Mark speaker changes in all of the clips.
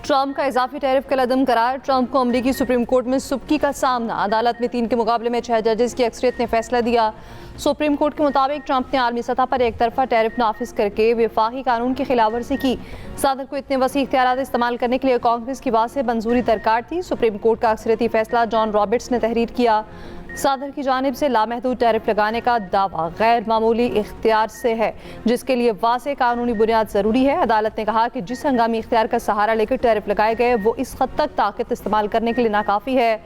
Speaker 1: Trump का इजाफी tariff कलअदम करार। Trump को अमरीकी सुप्रीम कोर्ट में सुबकी का सामना। अदालत में 3 के मुकाबले में 6 जजेस की अक्सरियत ने फैसला दिया। सुप्रीम कोर्ट के मुताबिक ट्रंप ने आलमी सतह पर एक तरफा टैरिफ नाफिज करके वफाकी कानून की खिलाफवर्जी की। सदर को इतने वसी इख्तियारात इस्तेमाल करने के लिए कांग्रेस की बात से मंजूरी दरकार थी। सुप्रीम कोर्ट का अक्सरियती फैसला जॉन रॉबर्ट्स ने तहरीर किया। सदर की जानिब से लामहदूद टैरिफ लगाने का दावा गैर मामूली इख्तियार से है, जिसके लिए वाज़ेह कानूनी बुनियाद ज़रूरी है। अदालत ने कहा कि जिस हंगामी इख्तियार का सहारा लेकर टैरिफ लगाए गए वो इस हद तक ताकत इस्तेमाल करने के लिए नाकाफ़ी है।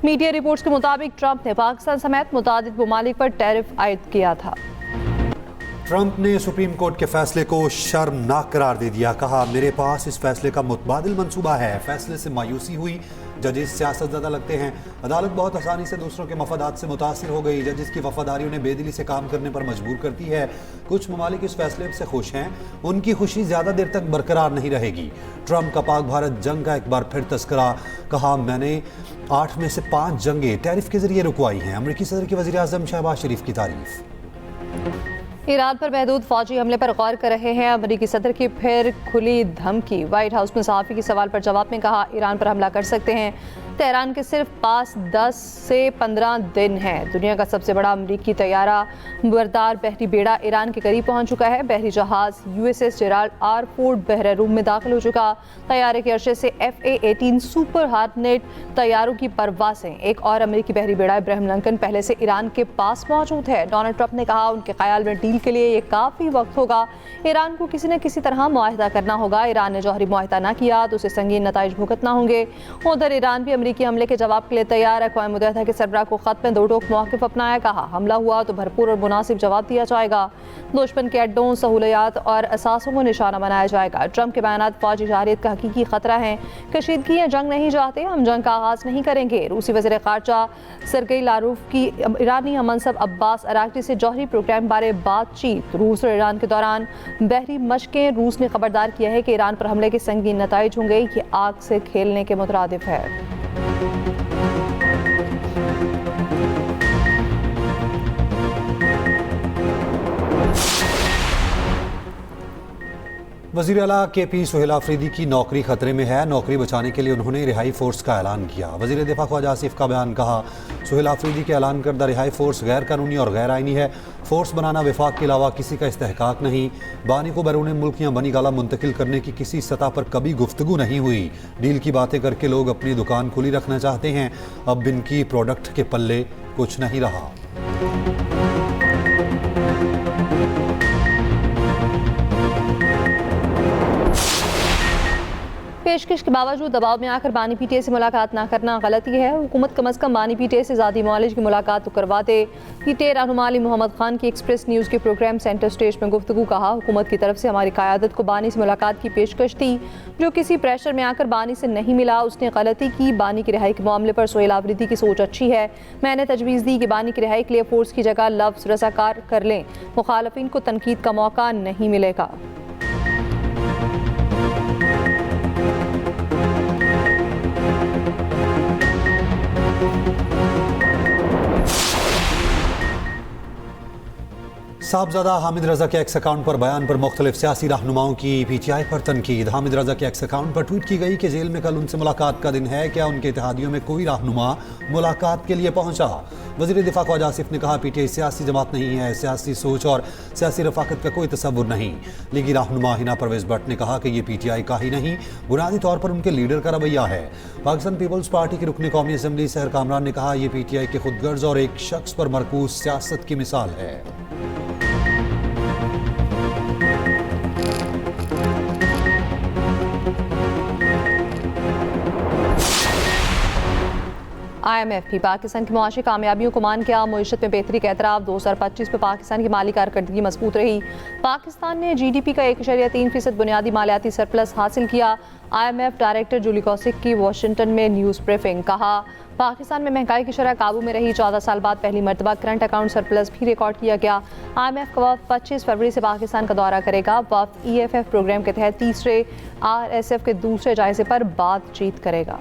Speaker 1: मीडिया रिपोर्ट्स के मुताबिक ट्रंप ने पाकिस्तान समेत मुतादिद ममालिक पर टैरिफ आयद किया था।
Speaker 2: ट्रंप ने सुप्रीम कोर्ट के फैसले को शर्मनाक करार दे दिया। कहा, मेरे पास इस फैसले का मुतबादिल मंसूबा है। फैसले से मायूसी हुई। जजेस सियासत ज़्यादा लगते हैं। अदालत बहुत आसानी से दूसरों के मफादात से मुतासिर हो गई। जजेस की वफादारी उन्हें बेदिली से काम करने पर मजबूर करती है। कुछ ममालिक इस फैसले से खुश हैं। उनकी खुशी ज़्यादा देर तक बरकरार नहीं रहेगी। ट्रंप का पाक भारत जंग का एक बार फिर तस्करा। कहा, मैंने 8 में से 5 जंगें टैरिफ के जरिए रुकवाई हैं। अमरीकी सदर के वज़ीर आज़म शहबाज शरीफ की तारीफ।
Speaker 1: ईरान पर महदूद फौजी हमले पर गौर कर रहे हैं। अमरीकी सदर की फिर खुली धमकी। व्हाइट हाउस में सहाफ़ी के सवाल पर जवाब में कहा, ईरान पर हमला कर सकते हैं। तेहरान के सिर्फ पास 10 से 15 दिन हैं। दुनिया का सबसे बड़ा अमरीकी तैयारा बरदार बहरी बेड़ा ईरान के करीब पहुंच चुका है। बहरी जहाज USS जेराल्ड आर फोर्ड बहर रूम में दाखिल हो चुका। तैयारे के अर्शे से FA-18 सुपर हार्नेट तैयारों की परवासें। एक और अमरीकी बहरी बेड़ा इब्राहिम लिंकन पहले से ईरान के पास मौजूद है। डोनाल्ड ट्रंप ने कहा, उनके ख्याल में डील के लिए ये काफ़ी वक्त होगा। ईरान को किसी न किसी तरह मुआहिदा करना होगा। ईरान ने जौहरी मुआहिदा न किया तो उसे संगीन नताइज भुगतना होंगे। उधर ईरान भी अमरीकी हमले के जवाब के लिए तैयार है। अक़वाम मुत्तहिदा के सरबराह को खत में दो टोक मौक़िफ़ अपनाया। कहा, हमला हुआ तो भरपूर और मुनासिब जवाब दिया जाएगा। दुश्मन के अड्डों, सहूलियात और असासों को निशाना बनाया जाएगा। ट्रंप के बयानात फौजी जारियत का हकीकी खतरा है। कशीदगी या जंग नहीं चाहते, हम जंग का आगाज़ नहीं करेंगे। रूसी वज़ीर ख़ारजा सरगेई लारोव की ईरानी हममंसब अब्बास अराग़ची से जौहरी प्रोग्राम बारे बातचीत। रूस और ईरान के दौरान बहरी मशक़ें। रूस ने खबरदार किया है कि ईरान पर हमले के संगीन नताइज होंगे। ये आग से खेलने के मुतरादिफ है।
Speaker 2: वज़ीर आला KP सुहेल आफरीदी की नौकरी खतरे में है। नौकरी बचाने के लिए उन्होंने रिहाई फोर्स का ऐलान किया। वज़ीर दिफा ख्वाजा आसिफ का बयान। कहा, सुहेल आफरीदी के ऐलान करदा रिहाई फोर्स गैर कानूनी और गैर आइनी है। फोर्स बनाना वफाक के अलावा किसी का इस्तेहकाक नहीं। बानी को बैरून मुल्क या बनी गाला मुंतकिल करने की किसी सतह पर कभी गुफ्तगू नहीं हुई। डील की बातें करके लोग अपनी दुकान खुली रखना चाहते हैं। अब इनकी प्रोडक्ट के पल्ले कुछ नहीं रहा।
Speaker 1: पेशकश के बावजूद दबाव में आकर बानी PTA से मुलाकात ना करना गलती है। हुकूमत कम अज़ कम बानी PTA से ज़ाती मौलिज की मुलाकात तो करवा दे। PTA रहनुमा अली मोहम्मद खान की एक्सप्रेस न्यूज़ के प्रोग्राम सेंटर स्टेज में गुफ्तगू। कहा, हुकूमत की तरफ से हमारी क़यादत को बानी से मुलाकात की पेशकश थी, जो किसी प्रेशर में आकर बानी से नहीं मिला। उसने गलती की। बानी की रिहाई के मामले पर सुहेल आफरीदी की सोच अच्छी है। मैंने तजवीज़ दी कि बानी की रिहाई के लिए फ़ोर्स की जगह लफ्ज़ रज़ाकार कर लें। मुखालफिन को तनकीद का मौका नहीं मिलेगा।
Speaker 2: साहबजादा हामिद रजा के एक्स अकाउंट पर बयान पर मुख्तलिफ सियासी रहनुमाओं की PTI पर तनकीद। हामिद रजा के एक्स अकाउंट पर ट्वीट की गई कि जेल में कल उनसे मुलाकात का दिन है। क्या उनके इत्तेहादियों में कोई रहनुमा मुलाकात के लिए पहुंचा? वज़ीर दिफा ख्वाजा आसिफ ने कहा, PTI सियासी जमात नहीं है। सियासी सोच और सियासी रफाकत का कोई तसव्वुर नहीं। लीगी रहनुमा हिना परवेज़ भट्ट ने कहा कि ये PTI का ही नहीं, बुनियादी तौर पर उनके लीडर का रवैया है। पाकिस्तान पीपल्स पार्टी के रुकन कौमी असम्बली सहर कामरान ने कहा, यह PTI के खुदगर्ज और एक शख्स पर मरकूज सियासत की मिसाल है। IMF भी पाकिस्तान की मुआशी कामयाबियों को मान किया। मईशत में बेहतरी का एतराफ़। 2025 में पाकिस्तान की माली कारकर्दगी मजबूत रही। पाकिस्तान ने GDP का 1.3% बुनियादी मालियाती सरप्लस हासिल किया। IMF डायरेक्टर जूली कॉसिक की वाशिंगटन में न्यूज़ ब्रीफिंग। कहा, पाकिस्तान में महंगाई की शरह काबू में रही। 14 साल बाद पहली मरतबा करंट अकाउंट सरप्लस भी रिकॉर्ड किया गया। IMF का वफ़द 25 फरवरी से पाकिस्तान का दौरा करेगा। वफ़द EFF प्रोग्राम के तहत तीसरे RSF के दूसरे जायजे पर बातचीत करेगा।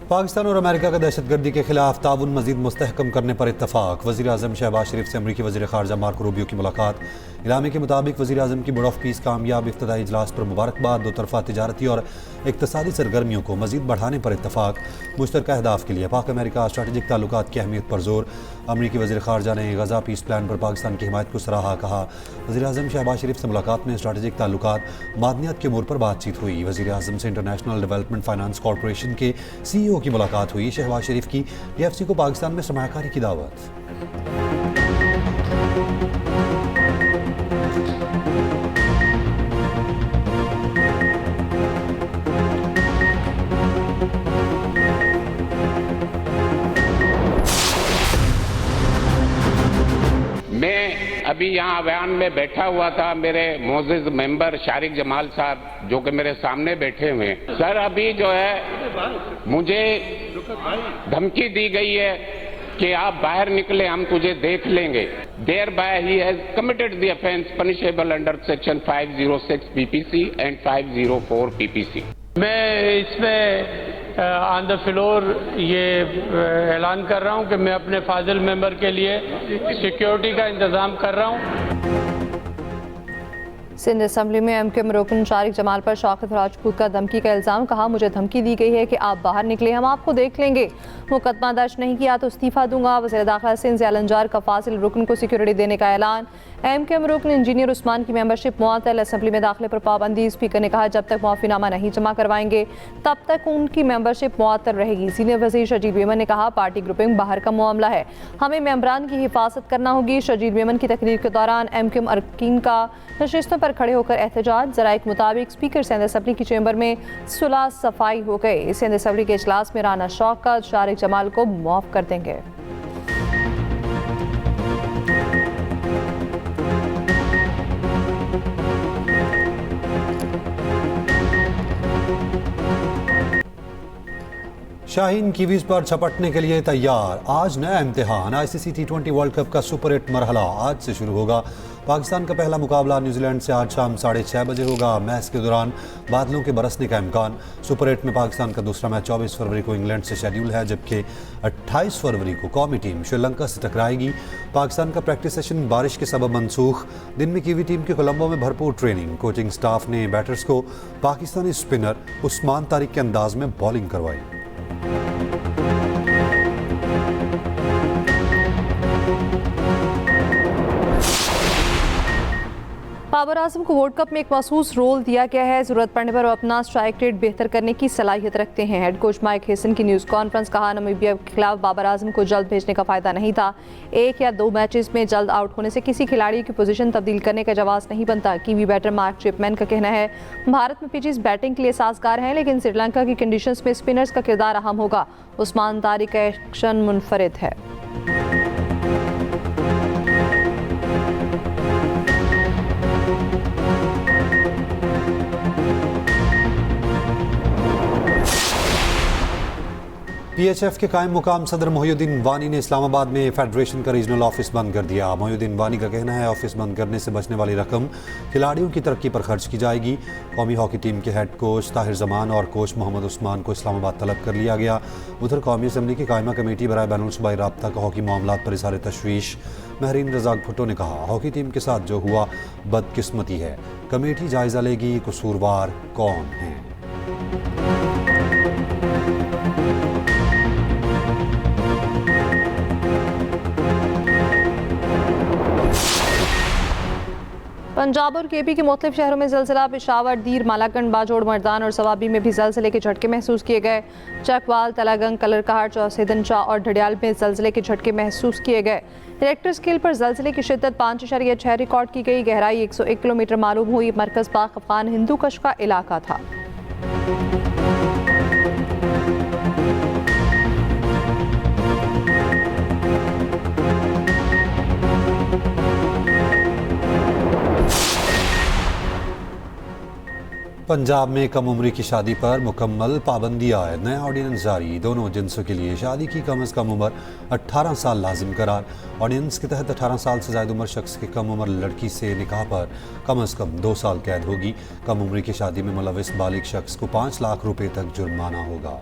Speaker 2: पाकिस्तान और अमेरिका का दहशतगर्दी के खिलाफ ताउन मजीद मुस्तहकम करने पर इत्तफाक। वज़ीर आज़म शहबाज शरीफ से अमरीकी वज़ीर ख़ारजा मार्को रूबियो की मुलाकात। इलामी के मुताबिक वज़ीर आज़म की बोर्ड ऑफ पीस कामयाब इफ्तिताई इजलास पर मुबारकबाद। दो तरफ़ा तिजारती और इक़्तिसादी सरगर्मियों को मजीद बढ़ाने पर इत्तफाक। मुश्तरका अहदाफ के लिए पाक अमेरिका स्ट्रेटेजिक ताल्लुकात की अहमियत पर जोर। अमरीकी वज़ीर ख़ारजा ने गज़ा पीस प्लान पर पाकिस्तान की हिमायत को सराहा। कहा वज़ीर आज़म शहबाज शरीफ से मुलाकात में स्ट्रेटेजिक ताल्लुकात मादनियात के अमूर पर बातचीत हुई। वज़ीर आज़म से इंटरनेशनल डेवलपमेंट फाइनेंस कॉरपोरेशन के CEO की मुलाकात हुई। शहबाज शरीफ की DFC को पाकिस्तान में सरमायाकारी की दावत।
Speaker 3: मैं अभी यहाँ बयान में बैठा हुआ था, मेरे मोअज़्ज़िज़ मेंबर शारिक जमाल साहब जो कि मेरे सामने बैठे हुए हैं। सर अभी जो है मुझे धमकी दी गई है कि आप बाहर निकले, हम तुझे देख लेंगे। Thereby he has committed the offence punishable under section 506 PPC and 504 PPC।
Speaker 4: मैं इसमें ऑन द फ्लोर ये ऐलान कर रहा हूं कि मैं अपने फाजिल मेंबर के लिए सिक्योरिटी का इंतजाम कर रहा हूं।
Speaker 1: सिंध असम्बली में MKM रुकन शारिक जमाल पर शौकत राजपूत का धमकी का इल्ज़ाम। कहा मुझे धमकी दी गई है कि आप बाहर निकले, हम आपको देख लेंगे, मुकदमा दर्ज नहीं किया तो इस्तीफा दूंगा। वज़ीर दाखिला सिंध ज़िया अलंजार का फासिल रुकन को सिक्योरिटी देने का ऐलान। MKM रुकन इंजीनियर उस्मान की मेंबरशिप मुअत्तल। असम्बली में दाखिले पर पाबंदी। स्पीकर ने कहा जब तक मुआफ़ीनामा नहीं जमा करवाएंगे तब तक उनकी मेंबरशिप मुअत्तल रहेगी। सीनियर वज़ीर शजील मेमन ने कहा पार्टी ग्रुपिंग बाहर का मामला है, हमें मेंबरान की हिफाजत करना होगी। शजील मेमन की तकरीर के दौरान MKM अरकान का नशिस्तों पर खड़े होकर एहतजाज। ज़राए के मुताबिक स्पीकर सिंध असम्बली की चैम्बर में सुलह सफाई हो गई। सिंध असम्बली के इजलास में राना शौकत शारिक जमाल को मुआफ कर देंगे।
Speaker 2: शाहीन कीवीज पर झपटने के लिए तैयार। आज नया इम्तिहान। ICC T20 वर्ल्ड कप का सुपर 8 मरहला आज से शुरू होगा। पाकिस्तान का पहला मुकाबला न्यूजीलैंड से आज शाम 6:30 बजे होगा। मैच के दौरान बादलों के बरसने का इम्कान। सुपर 8 में पाकिस्तान का दूसरा मैच 24 फरवरी को इंग्लैंड से शेड्यूल है, जबकि 28 फरवरी को कौमी टीम श्रीलंका से टकराएगी। पाकिस्तान का प्रैक्टिस सेशन बारिश के सबब मनसूख। दिन में कीवी टीम की कोलंबो में भरपूर ट्रेनिंग। कोचिंग स्टाफ ने बैटर्स को पाकिस्तानी स्पिनर उस्मान तारिक के अंदाज में बॉलिंग करवाई।
Speaker 1: बाबर आजम को वर्ल्ड कप में एक मखसूस रोल दिया गया है। जरूरत पड़ने पर वो अपना स्ट्राइक रेट बेहतर करने की सलाहियत रखते हैं। हेड कोच माइक हेसन की न्यूज़ कॉन्फ्रेंस। कहा नामीबिया के खिलाफ बाबर आजम को जल्द भेजने का फ़ायदा नहीं था। 1 या 2 मैचेस में जल्द आउट होने से किसी खिलाड़ी की पोजीशन तब्दील करने का जवाब नहीं बनता। कीवी बैटर मार्क चिपमैन का कहना है भारत में पिचेस बैटिंग के लिए साजगार हैं, लेकिन श्रीलंका की कंडीशंस में स्पिनर्स का किरदार अहम होगा। उस्मान तारिक का एक्शन मुनफरिद है।
Speaker 2: PHF के कायम मुकाम सदर मोहिउद्दीन वानी ने इस्लामाबाद में फेडरेशन का रीजनल ऑफिस बंद कर दिया। मोहिउद्दीन वानी का कहना है ऑफिस बंद करने से बचने वाली रकम खिलाड़ियों की तरक्की पर खर्च की जाएगी। कौमी हॉकी टीम के हेड कोच ताहिर जमान और कोच मोहम्मद उस्मान को इस्लामाबाद तलब कर लिया गया। उधर कौमी असम्बली की कायमा कमेटी बराए बैनुल-सूबाई राब्ता का हॉकी मामलात पर इज़हार तशवीश। महरीन रज़ाक भुट्टो ने कहा हॉकी टीम के साथ जो हुआ बदकिस्मती है, कमेटी जायज़ा लेगी कसूरवार कौन है।
Speaker 1: पंजाब और KP के मुख्तलिफ शहरों में ज़लज़ला। पेशावर, दीर, मालाकंड, बाजोड़, मर्दान और सवाबी में भी ज़लज़ले के झटके महसूस किए गए। चकवाल, तलागंग, कलरकहाट, चौसेदन शाह और ढडियाल में ज़लज़ले के झटके महसूस किए गए। रिएक्टर स्केल पर ज़लज़ले की शिद्दत 5.6 रिकॉर्ड की गई। गहराई 101 किलोमीटर मालूम हुई। मरकज़ पाक अफ़गान हिंदू कश का इलाका था।
Speaker 2: पंजाब में कम उम्री की शादी पर मुकम्मल पाबंदी आए। नया ऑर्डिनेंस जारी। दोनों जिन्सों के लिए शादी की कम अज़ कम उम्र 18 साल लाजिम करार। ऑर्डिनेंस के तहत 18 साल से ज़ायद उम्र शख्स के कम उम्र लड़की से निकाह पर कम अज़ कम 2 साल कैद होगी। कम उम्री की शादी में मुलविस बालिग शख्स को 5 लाख रुपए तक जुर्माना होगा।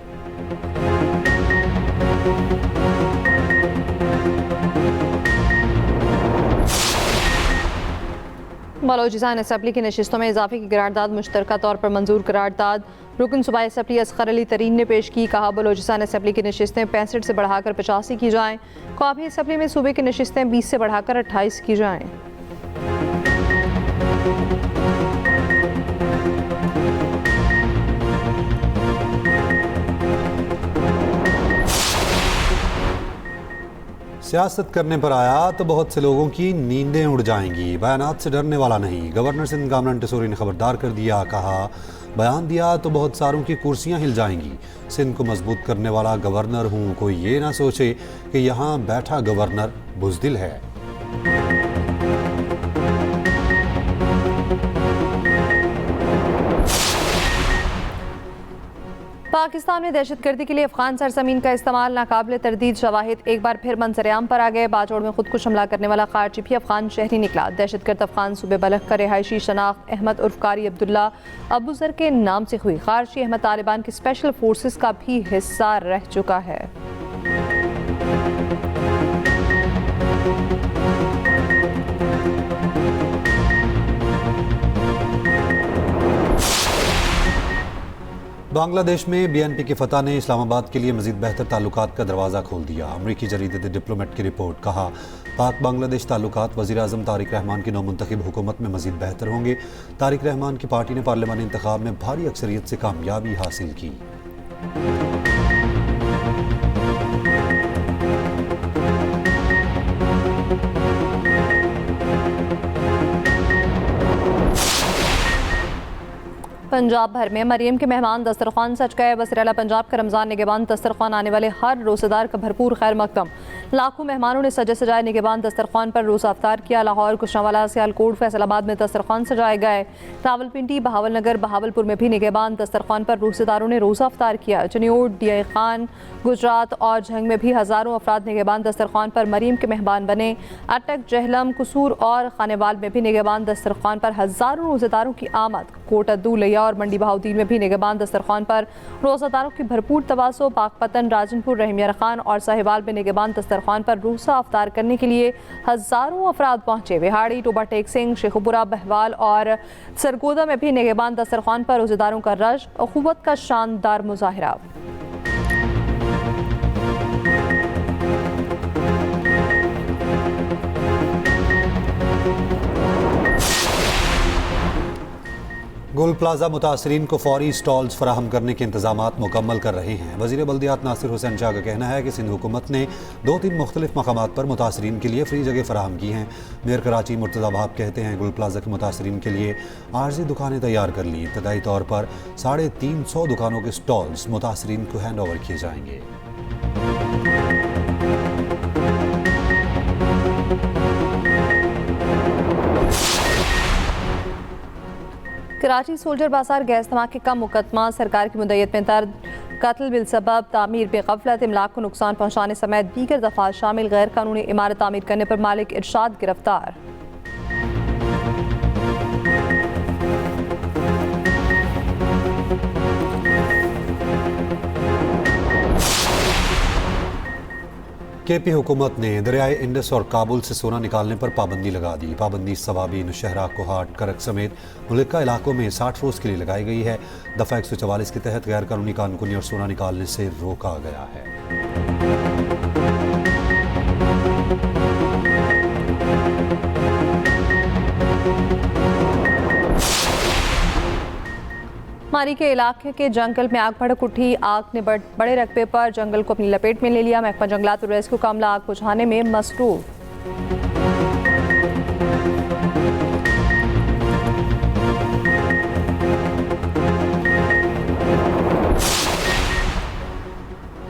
Speaker 1: बलोचिस्तान असम्बली की नशिस्तों में इजाफे की करारदाद मुश्तरका तौर पर मंजूर करारदाद रुकन सूबाई असम्बली असगर अली तरीन ने पेश की। कहा बलोचिस्तान असम्बली की नशिस्तें 65 से बढ़ाकर 85 की जाएँ। कौमी असम्बली में सूबे की नशिस्तें 20 से बढ़ाकर 28 की जाएँ।
Speaker 2: सियासत करने पर आया तो बहुत से लोगों की नींदें उड़ जाएंगी, बयानात से डरने वाला नहीं। गवर्नर सिंध कामरान टिसोरी ने खबरदार कर दिया। कहा बयान दिया तो बहुत सारों की कुर्सियां हिल जाएंगी। सिंध को मजबूत करने वाला गवर्नर हूं, कोई ये ना सोचे कि यहाँ बैठा गवर्नर बुज़दिल है।
Speaker 1: पाकिस्तान में दहशतगर्दी के लिए अफगान सरजमीन का इस्तेमाल नाकाबिल तरदीद शवाहिद एक बार फिर मंजर-ए-आम पर आ गए। बाजोड़ में खुदकुश हमला करने वाला खारजी भी अफगान शहरी निकला। दहशतगर्द अफगान सूबे बलख का रिहायशी शनाख्त अहमद उर्फ कारी अब्दुल्ला अबू जर के नाम से हुई। खारजी अहमद तालिबान की स्पेशल फोर्सेस का भी हिस्सा रह चुका है।
Speaker 2: बांग्लादेश में बीएनपी की फतह ने इस्लामाबाद के लिए मजीद बेहतर ताल्लुकात का दरवाज़ा खोल दिया। अमरीकी जरीदे द डिप्लोमेट की रिपोर्ट। कहा पाक बांग्लादेश ताल्लुकात वज़ीर आज़म तारिक रहमान की नौमुंतखब हुकूमत में मजीद बेहतर होंगे। तारिक रहमान की पार्टी ने पार्लियामानी इंतखाब में भारी अक्सरियत से कामयाबी हासिल की।
Speaker 1: पंजाब भर में मरियम के मेहमान दस्तरखान सज गए। वज़ीर आला पंजाब का रमज़ान निगहबान दस्तरखान आने वाले हर रोज़ेदार का भरपूर खैर मकदम। लाखों मेहमानों ने सजे सजाए निगहबान दस्तरखान पर रोज़ा अफ्तार किया। लाहौर, गुजरांवाला, सियालकोट, फैसलाबाद में दस्तरखान सजाए गए। रावलपिंडी, बहावलनगर, बहावलपुर में भी निगहबान दस्तरखान पर रोज़ेदारों ने रोज़ा अफ्तार किया। जनियोट, डीआई खान, गुजरात और झंग में भी हज़ारों अफराद निगहबान दस्तरखान पर मरियम के मेहमान बने। अटक, जहलम, कसूर और खानेवाल में भी निगहबान दस्तरखान पर हज़ारों रोज़ेदारों की आमद। कोटद्दू, लिया और मंडी बहाउद्दीन में भी निगहबान दस्तरखान पर रोज़ादारों की भरपूर तवासो। पाकपतन, राजनपुर, रहीमिया खान और साहिवाल में निगहबान दस्तरखान पर रोज़ा अफ्तार करने के लिए हज़ारों अफराद पहुंचे। विहाड़ी, टोबा टेक सिंह, शेखुपुरा, बहवाल और सरगोदा में भी निगहबान दस्तरखान पर रोज़ेदारों का रश, अखुवत का शानदार मुजाहिरा।
Speaker 2: गुल प्लाजा मुतासरीन को फौरी स्टॉल्स फराहम करने के इंतजामात मुकम्मल कर रहे हैं। वज़ीर बल्दियात नासिर हुसैन शाह का कहना है कि सिंध हुकूमत ने 2-3 मुख्तलिफ मकामात पर मुतासरीन के लिए फ्री जगह फराहम की हैं। मेयर कराची मुर्तज़ा बहाब कहते हैं गुल प्लाजा के मुतासरीन के लिए आर्जी दुकानें तैयार कर ली। इब्तदाई तौर पर 350 दुकानों के स्टॉल्स मुतासरीन को हैंड ओवर किए जाएंगे।
Speaker 1: कराची सोल्जर बाजार गैस धमाके का मुकदमा। सरकार की मुद्दत में दर्ज कत्ल बिल सबब तामीर बेगफलत इमलाक को नुकसान पहुंचाने समेत दीगर दफात शामिल गैर कानूनी इमारत तामीर करने पर मालिक इरशाद गिरफ्तार।
Speaker 2: केपी हुकूमत ने दरियाए इंडस और काबुल से सोना निकालने पर पाबंदी लगा दी। पाबंदी सवाबी, नौशहरा, कोहाट, करक समेत मुल्का इलाकों में 60 रोज़ के लिए लगाई गई है। दफ़ा 144 के तहत गैर कानूनी कानूनी और सोना निकालने से रोका गया है।
Speaker 1: मारी के इलाके के जंगल में आग भड़क उठी। आग ने बड़े रकबे पर जंगल को अपनी लपेट में ले लिया। महकमा जंगलात और रेस्क्यू का अमला आग बुझाने में मसरूफ।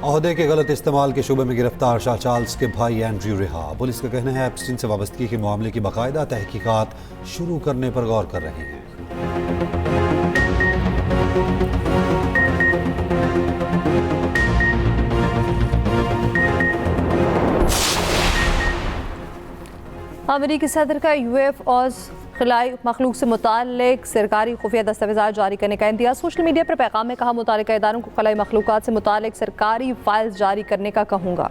Speaker 2: ओहदे के गलत इस्तेमाल के शुबे में गिरफ्तार शाह चार्ल्स के भाई एंड्रयू रिहा। पुलिस का कहना है एप्स्टीन से वाबस्तगी के मामले की बाकायदा तहकीकात शुरू करने पर गौर कर रहे हैं। अमेरिकी सदर का यूएफ और
Speaker 1: खलाई मखलूक से मुतालिक सरकारी खुफिया दस्तावेज़ात जारी करने का इंतजार। सोशल मीडिया पर पैगाम में कहा, मुतालिका इदारों को खलाई मखलूक़ात से मुतालिक सरकारी फाइल्स जारी करने का कहूँगा।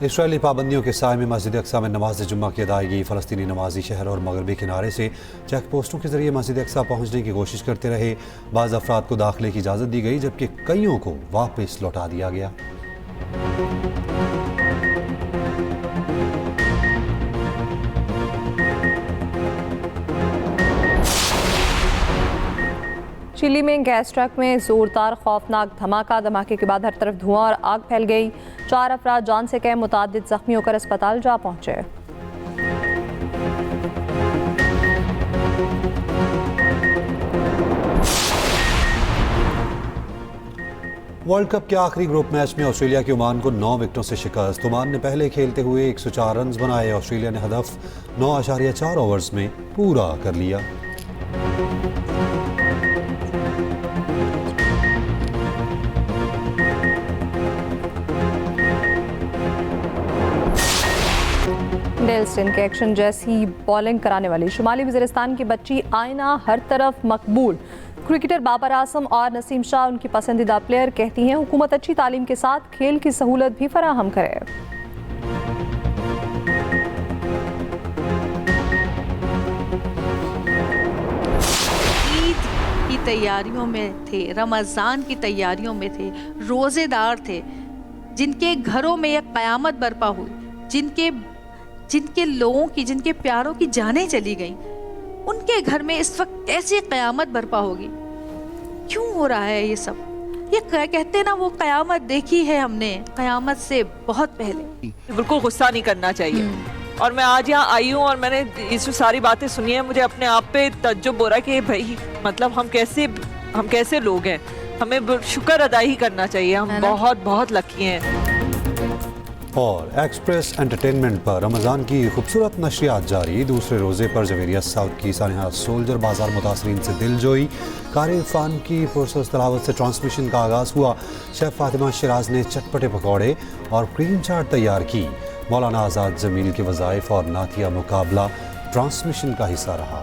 Speaker 2: इसराइली पाबंदियों के साए में मस्जिद अक्सा में नमाज जुम्मा की अदायगी। फ़लस्तीनी नमाजी शहर और मगरबी किनारे से चेक पोस्टों के जरिए मस्जिद अक्सा पहुंचने की कोशिश करते रहे। बाज़ अफराद को दाखिले की इजाज़त दी गई, जबकि कईयों को वापस लौटा दिया गया।
Speaker 1: चिली में गैस ट्रक में जोरदार खौफनाक धमाके के बाद हर तरफ धुआं और आग फैल गई। 4 अफराद जान से कम, मुतादिद जख्मी होकर अस्पताल जा पहुंचे।
Speaker 2: वर्ल्ड कप के आखिरी ग्रुप मैच में ऑस्ट्रेलिया के ओमान को 9 विकेटों से शिकस्त। ओमान ने पहले खेलते हुए 104 रन बनाए। ऑस्ट्रेलिया ने हदफ 9.4 ओवर्स में पूरा कर लिया।
Speaker 1: डेल स्टेन के एक्शन जैसी बॉलिंग कराने वाली शुमाली वज़ीरिस्तान की बच्ची आयना हर तरफ मकबूल। क्रिकेटर बाबर आजम और नसीम शाह उनकी पसंदीदा प्लेयर। कहती हैं हुकूमत अच्छी तालीम के साथ खेल की सहूलत भी फराहम करे।
Speaker 5: ईद की तैयारियों में थे, रमज़ान की तैयारियों में थे, रोज़ेदार थे, जिनके घरों में एक क़यामत बर्पा हुई, जिनके लोगों की, जिनके प्यारों की जानें चली गईं, उनके घर में इस वक्त कैसे क़यामत बर्पा होगी? क्यों हो रहा है ये सब? ये कहते हैं ना, वो क़यामत देखी है हमने क़यामत से बहुत पहले।
Speaker 6: बिल्कुल गुस्सा नहीं करना चाहिए। और मैं आज यहाँ आई हूँ और मैंने इस जो सारी बातें सुनी है, मुझे अपने आप पे तज्जुब हो रहा है कि भाई मतलब हम कैसे लोग हैं। हमें शुक्र अदा ही करना चाहिए। हम बहुत बहुत लकी हैं।
Speaker 2: और एक्सप्रेस एंटरटेनमेंट पर रमज़ान की खूबसूरत नशरियात जारी। दूसरे रोज़े पर जवेरिया साउथ की सानिहा सोल्जर बाजार मुतासरीन से दिलजोई। कारी इरफान की पुरसरस तलावत से ट्रांसमिशन का आगाज़ हुआ। शेफ़ फातिमा शिराज ने चटपटे पकौड़े और क्रीम चाट तैयार की। मौलाना आज़ाद जमील के वज़ाइफ और नातिया मुकाबला ट्रांसमिशन का हिस्सा रहा।